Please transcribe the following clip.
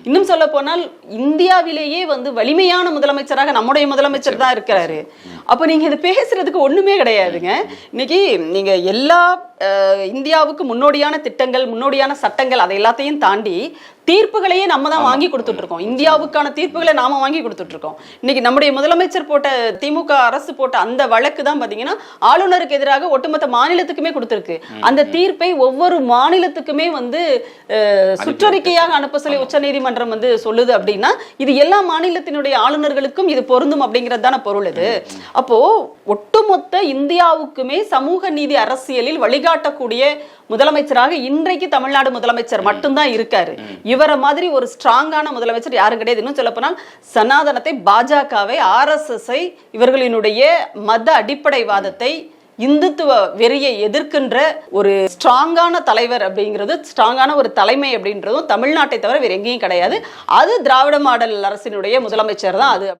இன்னும் சொல்ல போனால் இந்தியாவிலேயே வந்து வலிமையான முதலமைச்சராக நம்முடைய முதலமைச்சர் தான் இருக்கிறாரு. அப்ப நீங்க இது பேசுறதுக்கு ஒண்ணுமே கிடையாதுங்க. இன்னைக்கு நீங்க எல்லா இந்தியாவுக்கு முன்னோடியான திட்டங்கள், முன்னோடியான சட்டங்கள், அதை எல்லாத்தையும் தாண்டி தீர்ப்புகளையே நம்ம தான் வாங்கி கொடுத்துட்டு இருக்கோம். இந்தியாவுக்கான தீர்ப்புகளை நாம வாங்கி கொடுத்துட்டு இருக்கோம். இன்னைக்கு நம்முடைய முதலமைச்சர் போட்ட, திமுக அரசு போட்ட அந்த வழக்கு தான் பாத்தீங்கன்னா ஆளுநருக்கு எதிராக ஒட்டுமொத்த மாநிலத்துக்குமே கொடுத்திருக்கு. அந்த தீர்ப்பை ஒவ்வொரு மாநிலத்துக்குமே வந்து சுற்றறிக்கையாக அனுப்ப சொல்லி உச்சநீதிமன்றம் வந்து சொல்லுது. அப்படின்னா இது எல்லா மாநிலத்தினுடைய ஆளுநர்களுக்கும் இது பொருந்தும் அப்படிங்கிறது தானே பொருள். இது அப்போ ஒட்டுமொத்த இந்தியாவுக்குமே சமூக நீதி அரசியலில் வழிகாட்டக்கூடிய முதலமைச்சராக இன்றைக்கு தமிழ்நாடு முதலமைச்சர் மட்டும்தான் இருக்காரு. இவரை மாதிரி ஒரு ஸ்ட்ராங்கான முதலமைச்சர் யாரும் கிடையாது. இன்னும் சொல்ல போனால் சனாதனத்தை, பாஜகவை, RSS-ஐ, இவர்களினுடைய மத அடிப்படைவாதத்தை, இந்துத்துவ வெறியை எதிர்க்கின்ற ஒரு ஸ்ட்ராங்கான தலைவர் அப்படிங்கிறது, ஸ்ட்ராங்கான ஒரு தலைமை அப்படின்றதும் தமிழ்நாட்டை தவிர வேற எங்கேயும் கிடையாது. அது திராவிட மாடல் அரசினுடைய முதலமைச்சர் தான் அது.